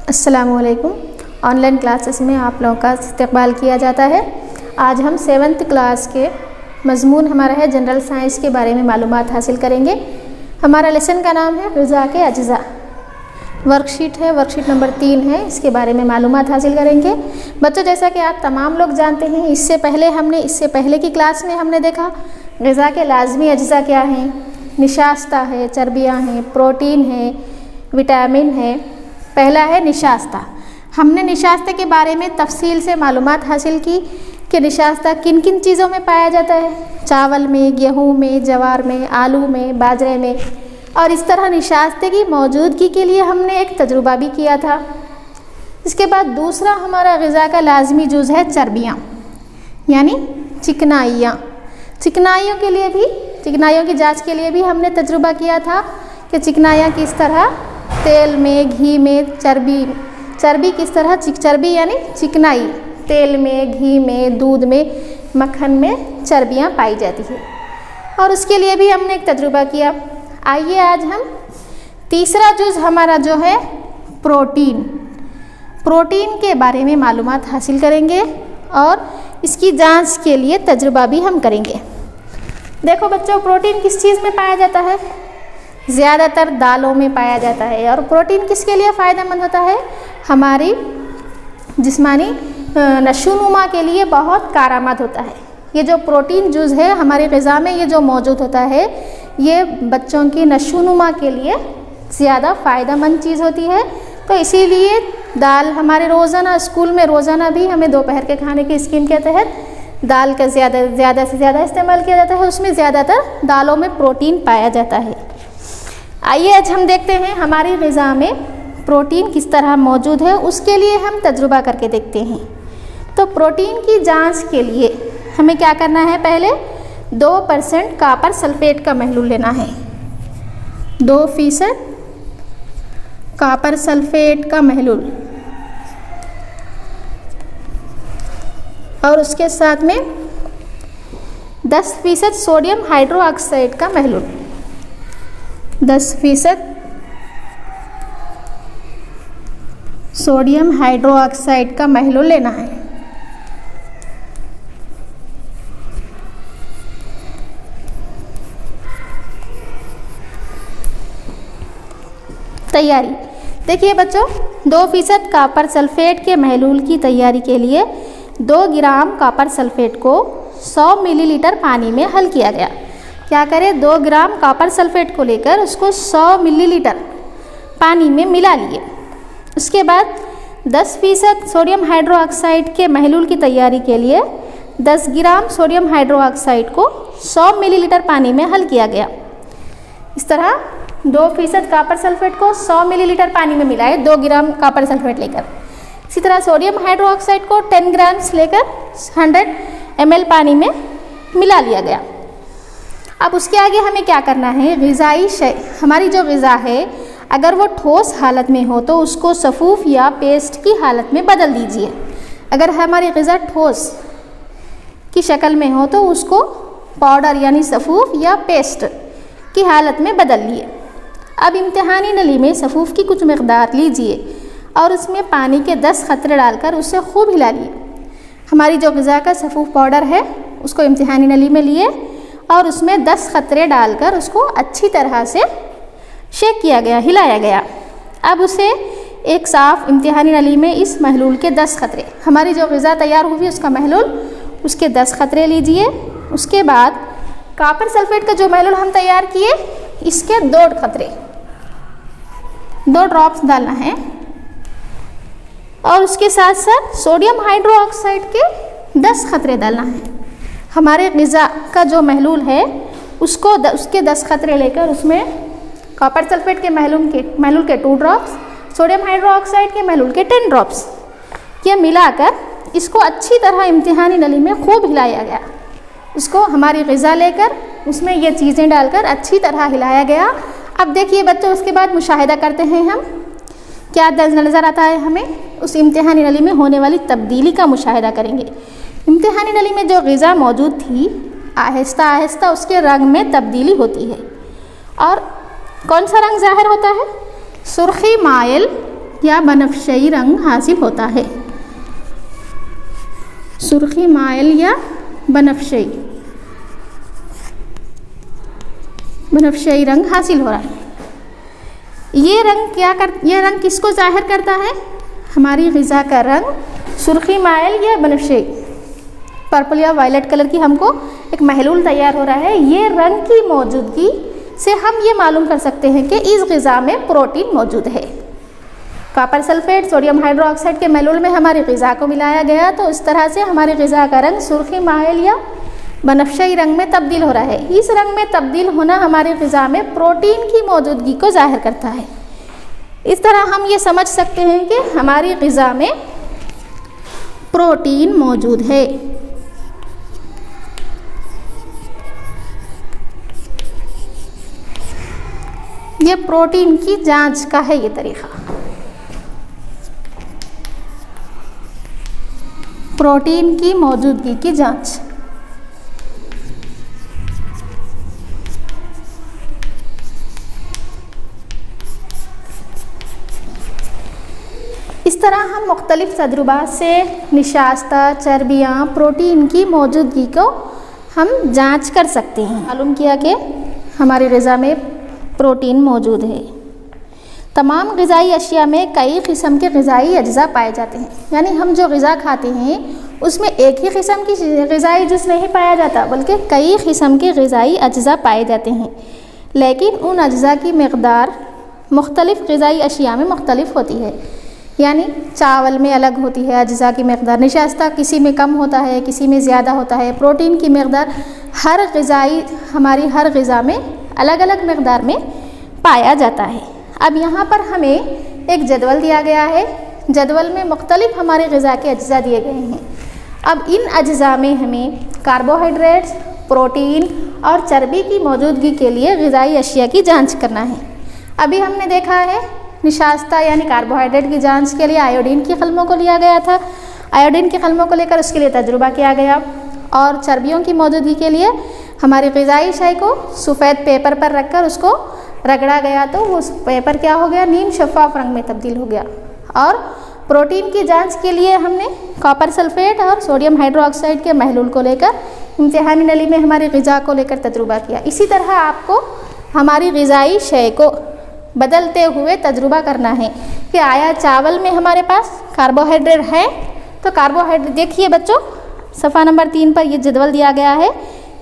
अस्सलामुअलैकुम। Online classes में आप लोगों का इस्तकबाल किया जाता है। आज हम 7th क्लास के मज़मून हमारा है जनरल साइंस के बारे में मालूमात हासिल करेंगे। हमारा लेसन का नाम है ग़िज़ा के अज्ज़ा। वर्कशीट है, वर्कशीट नंबर 3 है, इसके बारे में मालूमात हासिल करेंगे। बच्चों, जैसा कि आप तमाम लोग जानते हैं, इससे पहले की क्लास में हमने देखा ग़िज़ा के लाज़मी अज्ज़ा क्या हैं। निशास्ता है, चर्बियाँ हैं, प्रोटीन है, विटामिन है। पहला है निशास्ता। हमने निशास्ते के बारे में तफसील से मालूमात हासिल की कि निशास्ता किन किन चीज़ों में पाया जाता है। चावल में, गेहूँ में, जवार में, आलू में, बाजरे में। और इस तरह निशास्ते की मौजूदगी के लिए हमने एक तजुर्बा भी किया था। इसके बाद दूसरा हमारा ग़िज़ा का लाज़मी जुज़ है चर्बियाँ, यानी चिकनाइयाँ। चिकनाइयों की जांच के लिए भी हमने तजुर्बा किया था कि चिकनाइयाँ किस तरह तेल में, घी में, चर्बी किस तरह चर्बी यानी चिकनाई तेल में, घी में, दूध में, मक्खन में चर्बियाँ पाई जाती है। और उसके लिए भी हमने एक तजुर्बा किया। आइए आज हम तीसरा जुज़ हमारा जो है प्रोटीन के बारे में मालूमात हासिल करेंगे और इसकी जांच के लिए तजुर्बा भी हम करेंगे। देखो बच्चों, प्रोटीन किस चीज़ में पाया जाता है? ज़्यादातर दालों में पाया जाता है। और प्रोटीन किसके लिए फ़ायदेमंद होता है? हमारी जिस्मानी नशोनुमा के लिए बहुत कारआमद होता है। ये जो प्रोटीन जुज़ है हमारे ग़िज़ा में, ये जो मौजूद होता है, ये बच्चों की नशोनुमा के लिए ज़्यादा फ़ायदेमंद चीज़ होती है। तो इसीलिए दाल हमारे रोज़ाना स्कूल में भी हमें दोपहर के खाने की स्कीम के तहत दाल का ज़्यादा से ज़्यादा इस्तेमाल किया जाता है। उसमें ज़्यादातर दालों में प्रोटीन पाया जाता है। आइए आज हम देखते हैं हमारी ग़िज़ा में प्रोटीन किस तरह मौजूद है। उसके लिए हम तजुर्बा करके देखते हैं। तो प्रोटीन की जांच के लिए हमें क्या करना है? पहले 2% कॉपर सल्फेट का महलूल लेना है। 2% कॉपर सल्फेट का महलूल और उसके साथ में 10% सोडियम हाइड्रोक्साइड का महलूल। 10% सोडियम हाइड्रोक्साइड का महलूल लेना है। तैयारी देखिए बच्चों, 2% कॉपर सल्फेट के महलूल की तैयारी के लिए 2 ग्राम कॉपर सल्फेट को 100 मिलीलीटर पानी में हल किया गया। क्या करें? 2 ग्राम कॉपर सल्फेट को लेकर उसको 100 मिलीलीटर पानी में मिला लिए। उसके बाद 10% सोडियम हाइड्रोक्साइड के महलूल की तैयारी के लिए 10 ग्राम सोडियम हाइड्रोक्साइड को 100 मिलीलीटर पानी में हल किया गया। इस तरह 2% कॉपर सल्फेट को 100 मिलीलीटर पानी में मिलाए, 2 ग्राम कॉपर सल्फेट लेकर। इसी तरह सोडियम हाइड्रोक्साइड को 10 ग्राम्स लेकर 100 ml पानी में मिला लिया गया। अब उसके आगे हमें क्या करना है? ग़िज़ाई शय, हमारी जो ग़िज़ा है, अगर वो ठोस हालत में हो तो उसको सफ़ूफ या पेस्ट की हालत में बदल दीजिए। अगर हमारी ग़िज़ा ठोस की शक्ल में हो तो उसको पाउडर यानी सफ़ूफ या पेस्ट की हालत में बदल लिए। अब इम्तिहानी नली में सफ़ूफ की कुछ मकदार लीजिए और उसमें पानी के 10 क़तरे डालकर उसे खूब हिला लिए। हमारी जो ग़िज़ा का सफ़ूफ पाउडर है उसको इम्तिहानी नली में लिए और उसमें 10 क़तरे डालकर उसको अच्छी तरह से शेक किया गया, हिलाया गया। अब उसे एक साफ़ इम्तिहानी नली में इस महलूल के 10 क़तरे, हमारी जो ग़िज़ा तैयार हुई उसका महलूल, उसके 10 क़तरे लीजिए। उसके बाद कॉपर सल्फेट का जो महलूल हम तैयार किए, इसके 2 क़तरे, 2 ड्रॉप्स डालना है। और उसके साथ साथ सोडियम हाइड्रोक्साइड के 10 क़तरे डालना है। हमारे ग़िज़ा का जो महलूल है उसके 10 क़तरे लेकर उसमें कॉपर सल्फेट के महलूल के 2 ड्रॉप्स, सोडियम हाइड्रोक्साइड के महलूल के 10 ड्रॉप्स, ये मिलाकर इसको अच्छी तरह इम्तिहानी नली में खूब हिलाया गया। उसको हमारी ग़िज़ा लेकर उसमें ये चीज़ें डालकर अच्छी तरह हिलाया गया। अब देखिए बच्चों, उसके बाद मुशाहिदा करते हैं हम, क्या नज़र आता है हमें? उस इम्तिहानी नली में होने वाली तब्दीली का मुशाहिदा करेंगे। इम्तिहानी नली में जो ग़िज़ा मौजूद थी, आहिस्ता आहिस्ता उसके रंग में तब्दीली होती है। और कौन सा रंग ज़ाहिर होता है? सुर्खी माइल या बनफशई रंग हासिल होता है। सुर्खी माइल या बनफशई रंग हासिल हो रहा है। ये रंग किसको जाहिर करता है? हमारी ग़िज़ा का रंग सुर्खी माइल या बनफशई, पर्पल या वायलेट कलर की हमको एक महलूल तैयार हो रहा है। ये रंग की मौजूदगी से हम ये मालूम कर सकते हैं कि इस ग़िज़ा में प्रोटीन मौजूद है। कॉपर सल्फेट सोडियम हाइड्रोक्साइड के महलूल में हमारी ग़िज़ा को मिलाया गया, तो इस तरह से हमारी ग़िज़ा का रंग सुर्खी माइल या बनफशई रंग में तब्दील हो रहा है। इस रंग में तब्दील होना हमारी ग़िज़ा में प्रोटीन की मौजूदगी को जाहिर करता है। इस तरह हम ये समझ सकते हैं कि हमारी ग़िज़ा में प्रोटीन मौजूद है। ये प्रोटीन की जांच का है ये तरीक़ा। प्रोटीन की मौजूदगी की जांच। इस तरह हम मुख्तलिफ़ तजुर्बात से निशास्ता, चर्बियाँ, प्रोटीन की मौजूदगी को हम जांच कर सकते हैं। मालूम किया कि हमारी ग़िज़ा में प्रोटीन मौजूद है। तमाम ग़िज़ाई अशिया में कई किस्म के ग़िज़ाई अज्जा पाए जाते हैं, यानी हम जो ग़िज़ा खाते हैं उसमें एक ही किस्म की ग़िज़ाई जुज़ नहीं पाया जाता, बल्कि कई किस्म के ग़िज़ाई अज्जा पाए जाते हैं। लेकिन उन अज्जा की मक़दार मुख्तलिफ़ ग़िज़ाई अशिया में मुख्तलिफ़ होती है, यानी चावल में अलग होती है अज्जा की मक़दार, निशास्ता किसी में कम होता है, किसी में ज़्यादा होता है। प्रोटीन की मक़दार हमारी हर ग़िज़ा में अलग अलग मक़दार में पाया जाता है। अब यहाँ पर हमें एक जदवल दिया गया है। जदवल में मुख्तलिफ़ हमारे ग़िज़ा के अज्जा दिए गए हैं। अब इन अज्जा में हमें कार्बोहाइड्रेट्स, प्रोटीन और चर्बी की मौजूदगी के लिए ग़िज़ाई अशिया की जांच करना है। अभी हमने देखा है निशास्ता यानी कार्बोहाइड्रेट की जांच के लिए आयोडीन की कलमों को लिया गया था। आयोडीन की कलमों को लेकर उसके लिए तजुर्बा किया गया, और चर्बियों की मौजूदगी के लिए हमारी ग़िज़ाई शय को सफ़ेद पेपर पर रखकर उसको रगड़ा गया, तो उस पेपर क्या हो गया? नीम शफ़ाफ़ रंग में तब्दील हो गया। और प्रोटीन की जांच के लिए हमने कॉपर सल्फेट और सोडियम हाइड्रोक्साइड के महलूल को लेकर इम्तिहानी नली में हमारी ग़िज़ा को लेकर तजुर्बा किया। इसी तरह आपको हमारी ग़िज़ाई शय को बदलते हुए तजुर्बा करना है कि आया चावल में हमारे पास कार्बोहाइड्रेट है, तो कार्बोहाइड्रेट देखिए बच्चों, सफ़ा नंबर 3 पर यह जदवल दिया गया है।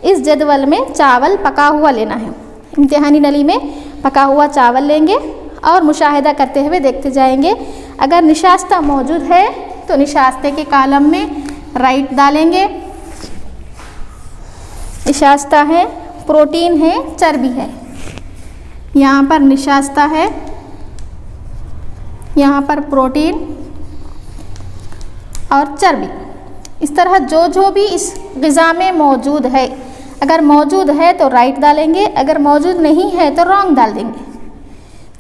इस जदवल में चावल पका हुआ लेना है। इम्तिहानी नली में पका हुआ चावल लेंगे और मुशाहिदा करते हुए देखते जाएंगे। अगर निशास्ता मौजूद है तो निशास्ते के कॉलम में राइट डालेंगे। निशास्ता है, प्रोटीन है, चर्बी है। यहाँ पर निशास्ता है, यहाँ पर प्रोटीन और चर्बी। इस तरह जो भी इस ग़िज़ा में मौजूद है, अगर मौजूद है तो राइट डालेंगे, अगर मौजूद नहीं है तो रॉन्ग डाल देंगे।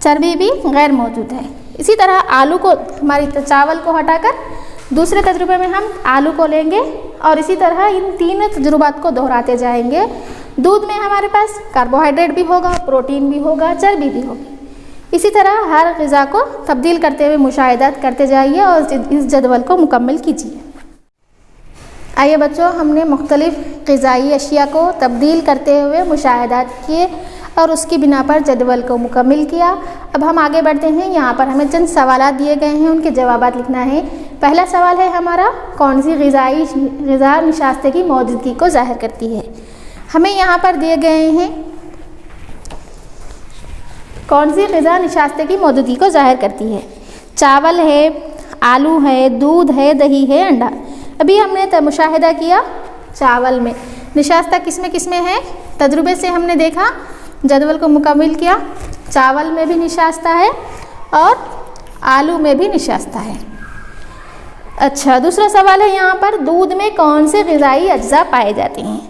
चर्बी भी गैर मौजूद है। इसी तरह आलू को, हमारी चावल को हटाकर दूसरे तजुर्बे में हम आलू को लेंगे और इसी तरह इन 3 तजुर्बात को दोहराते जाएंगे। दूध में हमारे पास कार्बोहाइड्रेट भी होगा, प्रोटीन भी होगा, चर्बी भी होगी। इसी तरह हर ग़िज़ा को तब्दील करते हुए मुशाहिदात करते जाइए और इस जदवल को मुकम्मल कीजिए। आइए बच्चों, हमने मुख्तलिफ़ ग़िज़ाई अशिया को तब्दील करते हुए मुशाहिदात किए और उसकी बिना पर जदवल को मुकम्मल किया। अब हम आगे बढ़ते हैं। यहाँ पर हमें चंद सवालात दिए गए हैं, उनके जवाबात लिखना है। पहला सवाल है हमारा, कौन सी ग़िज़ा निशास्ते की मौजूदगी को ज़ाहिर करती है? हमें यहाँ पर दिए गए हैं कौन सी ग़िज़ा निशास्ते की मौजूदगी को ज़ाहिर करती है। चावल है, आलू है, दूध है, दही है, अंडा। अभी हमने मुशाहिदा किया चावल में निशास्ता किस में है। तजुर्बे से हमने देखा, जदवल को मुकम्मल किया, चावल में भी निशास्ता है और आलू में भी निशास्ता है। अच्छा, दूसरा सवाल है यहाँ पर, दूध में कौन से ग़िज़ाई अज्जा पाए जाते हैं?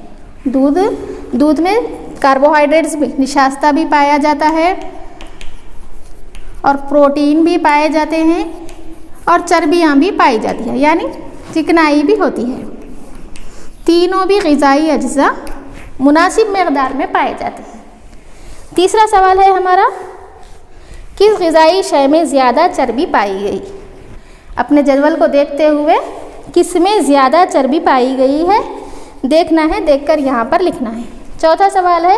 दूध में कार्बोहाइड्रेट्स भी, निशास्ता भी पाया जाता है और प्रोटीन भी पाए जाते हैं और चर्बियाँ भी पाई जाती है, यानी चिकनाई भी होती है। तीनों भी ग़िज़ाई अज्जा मुनासिब मक़दार में पाए जाते हैं। तीसरा सवाल है हमारा, किस ग़िज़ाई शय में ज़्यादा चर्बी पाई गई। अपने जदवल को देखते हुए किस में ज़्यादा चर्बी पाई गई है देखना है, देखकर यहाँ पर लिखना है। चौथा सवाल है,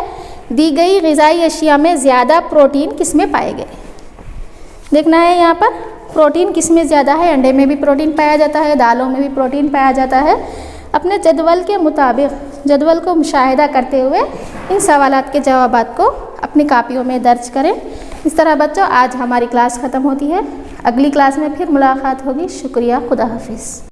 दी गई ग़िज़ाई अशिया में ज़्यादा प्रोटीन किस में पाए गए। देखना है यहाँ पर प्रोटीन किस में ज़्यादा है। अंडे में भी प्रोटीन पाया जाता है, दालों में भी प्रोटीन पाया जाता है। अपने जदवल के मुताबिक जदवल को मुशाहिदा करते हुए इन सवालात के जवाबात को अपनी कापियों में दर्ज करें। इस तरह बच्चों आज हमारी क्लास ख़त्म होती है। अगली क्लास में फिर मुलाकात होगी। शुक्रिया, खुदा हाफिज़।